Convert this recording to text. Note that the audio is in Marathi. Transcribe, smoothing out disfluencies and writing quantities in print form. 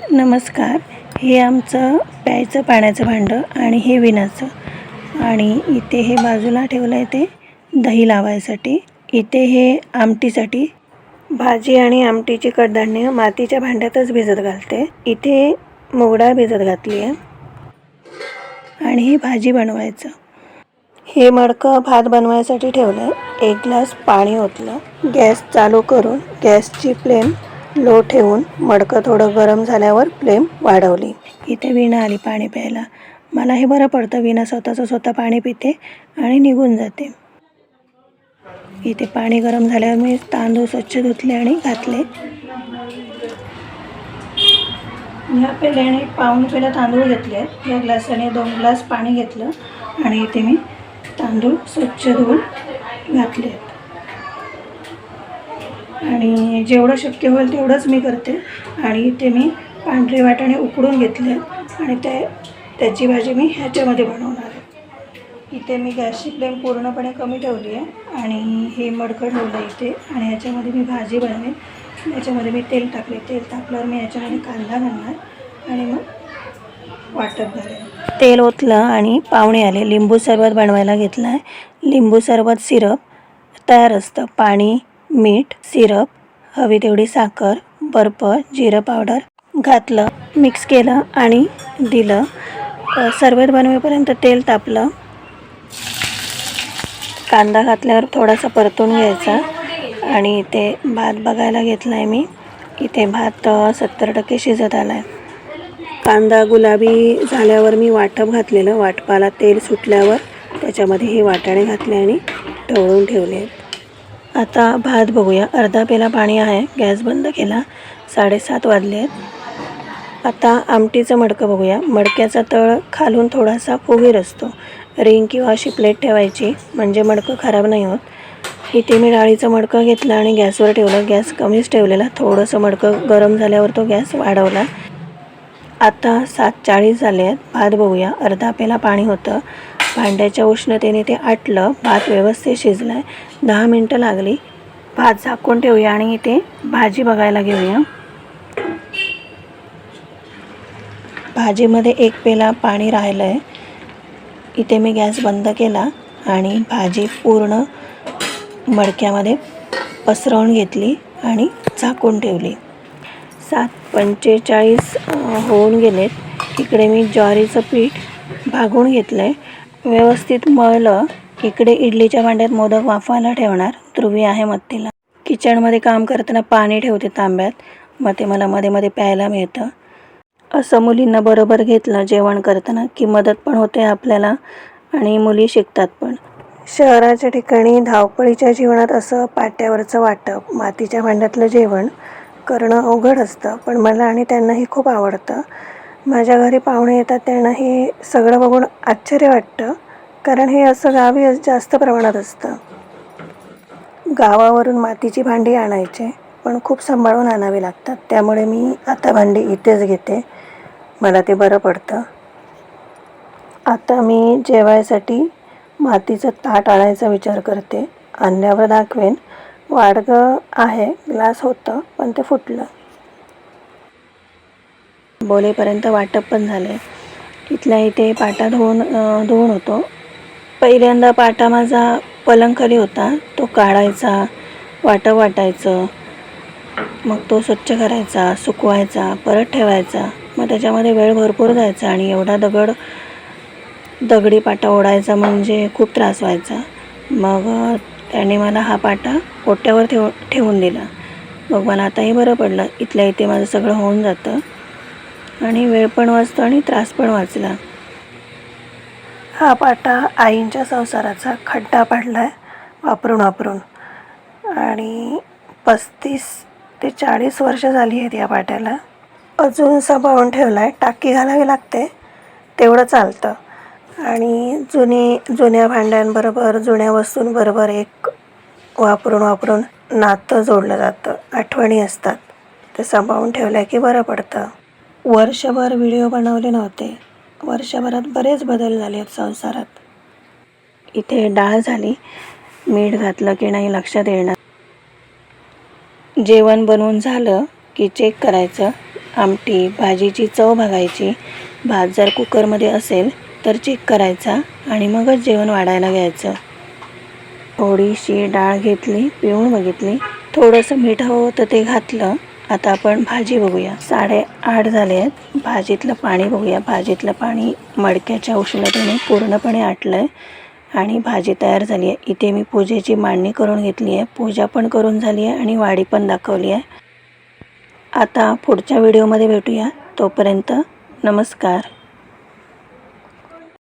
नमस्कार. हे आमचं प्यायचं पाण्याचं भांडं आणि हे विणाचं आणि इथे हे बाजूला ठेवलं आहे ते दही लावायसाठी. इथे हे आमटीसाठी भाजी आणि आमटीची कडधान्य मातीच्या भांड्यातच भिजत घालते. इथे मूग भिजत घातली आहे आणि ही भाजी बनवायचं. हे मडकं भात बनवायसाठी ठेवलं आहे. 1 ग्लास पाणी ओतलं. गॅस चालू करून गॅसची फ्लेम लो ठेवून मडकं थोडं गरम झाल्यावर फ्लेम वाढवली. इथे वीणा आली पाणी प्यायला. मला हे बरं पडतं, वीणा स्वतः पाणी पिते आणि निघून जाते. इथे पाणी गरम झाल्यावर मी तांदूळ स्वच्छ धुतले आणि घातले. ह्या पेल्याने पाऊण पेला तांदूळ घेतले. या ग्लासाने 2 ग्लास पाणी घेतलं आणि इथे मी तांदूळ स्वच्छ धुवून घातले आणि जेवढं शक्य होईल तेवढंच मी करते. आणि इथे मी पांढरे वाटाणे उकडून घेतले आणि त्याची भाजी मी ह्याच्यामध्ये बनवणार आहे. इथे मी गॅसची फ्लेम पूर्णपणे कमी ठेवली आहे आणि हे मडकं ठेवलं इथे आणि ह्याच्यामध्ये मी भाजी बनवेन. याच्यामध्ये मी तेल टाकले. तेल टाकल्यावर मी याच्यामध्ये कांदा घालणार आणि मग वाटप घालेन. तेल ओतलं आणि पाहुणे आले. लिंबू सरबत बनवायला घेतला आहे. लिंबू सरबत सिरप तयार असतं. पाणी, मीठ, सिरप, हवी तेवढी साखर, बर्फ, जिरं पावडर घातलं, मिक्स केलं आणि दिलं. सरबत बनवेपर्यंत तेल तापलं. कांदा घातल्यावर थोडासा परतून घ्यायचा आणि इथे भात बघायला घेतला आहे मी. इथे भात 70% शिजत आला आहे. कांदा गुलाबी झाल्यावर मी वाटप घातलेलं. वाटपाला तेल सुटल्यावर त्याच्यामध्ये हे वाटाणे घातले आणि ढवळून ठेवले. आता भात बघूया. अर्धा पेला पाणी आहे. गॅस बंद केला. 7:30 वाजले आहेत. आता आमटीचं मडकं बघूया. मडक्याचा तळ खालून थोडासा फुगीर असतो. रिंग किंवा अशी प्लेट ठेवायची म्हणजे मडकं खराब नाही होत. इथे मी डाळीचं मडकं घेतलं आणि गॅसवर ठेवलं. गॅस कमीच ठेवलेला. थोडंसं मडकं गरम झाल्यावर तो गॅस वाढवला. आता 7:40 झाले आहेत. भात बघूया. अर्धा पेला पाणी होतं. भांड्याच्या उष्णतेने ते आटलं. भात व्यवस्थित शिजला आहे. 10 मिनटं लागली. भात झाकून ठेवूया आणि इथे भाजी बघायला घेऊया. भाजीमध्ये 1 पेला पाणी राहिलं आहे. इथे मी गॅस बंद केला आणि भाजी पूर्ण मडक्यामध्ये पसरवून घेतली आणि झाकून ठेवली. 7:45 होऊन गेलेत. इकडे मी ज्वारीचं पीठ भागून घेतलं आहे. व्यवस्थित मळलं. इकडे इडलीच्या भांड्यात मोदक वाफायला ठेवणार. ध्रुवी आहे मत्तीला. किचनमध्ये काम करताना पाणी ठेवते तांब्यात. मग ते मला मध्ये मध्ये प्यायला मिळतं. असं मुलींना बरोबर घेतलं जेवण करताना की मदत पण होते आपल्याला आणि मुली शिकतात पण. शहराच्या ठिकाणी धावपळीच्या जीवनात असं पाट्यावरचं वाटप, मातीच्या भांड्यातलं जेवण करणं अवघड असतं. पण मला आणि त्यांनाही खूप आवडतं. माझ्या घरी पाहुणे येतात त्यांना हे सगळं बघून आश्चर्य वाटतं. कारण हे असं गावी जास्त प्रमाणात असतं. गावावरून मातीची भांडी आणायचे पण खूप सांभाळून आणावी लागतात. त्यामुळे मी आता भांडी इथेच घेते. मला ते बरं पडतं. आता मी जेवायसाठी मातीचं ताट आणायचा विचार करते. आणल्यावर दाखवेन. वाडगं आहे. ग्लास होतं पण ते फुटलं. बोलेपर्यंत वाटप पण झाले. इथल्या इथे पाटा धुवून होतो. पहिल्यांदा पाटा माझा पलंखाली होता. तो काढायचा, वाटप वाटायचं, मग तो स्वच्छ करायचा, सुकवायचा, परत ठेवायचा. मग त्याच्यामध्ये वेळ भरपूर जायचा आणि एवढा दगडी पाटा ओढायचा म्हणजे खूप त्रास व्हायचा. मग त्याने मला हा पाटा ओट्यावर ठेवून दिला. मग मला आताही बरं पडलं. इथल्या इथे माझं सगळं होऊन जातं आणि वेळ पण वाचतो आणि त्रास पण वाचला. हा पाटा आईंच्या संसाराचा खड्डा पाडला आहे वापरून आणि 35 ते 40 वर्ष झाली आहेत या पाट्याला. अजून सांभाळून ठेवला आहे. टाकी घालावी लागते तेवढं चालतं. आणि जुन्या भांड्यांबरोबर, जुन्या वस्तूंबरोबर एक वापरून नातं जोडलं जातं. आठवणी असतात. ते सांभाळून ठेवलं की बरं पडतं. वर्षभर व्हिडिओ बनवले नव्हते. वर्षभरात बरेच बदल झाले आहेत संसारात. इथे डाळ झाली. मीठ घातलं की नाही लक्षात येणार. जेवण बनवून झालं की चेक करायचं. आमटी भाजीची चव बघायची. भात जर कुकरमध्ये असेल तर चेक करायचा आणि मगच जेवण वाढायला घ्यायचं. थोडीशी डाळ घेतली, पिळून बघितली, थोडंसं मीठ हवं होतं ते घातलं. आता आपण भाजी बघूया. 8:30 झाले आहेत. भाजीतलं पाणी बघूया. भाजीतलं पाणी मडक्याच्या उष्णतेने पूर्णपणे आटलं आहे आणि भाजी तयार झाली आहे. इथे मी पूजेची मांडणी करून घेतली आहे. पूजा पण करून झाली आहे आणि वाढी पण दाखवली आहे. आता पुढच्या व्हिडिओमध्ये भेटूया. तोपर्यंत नमस्कार.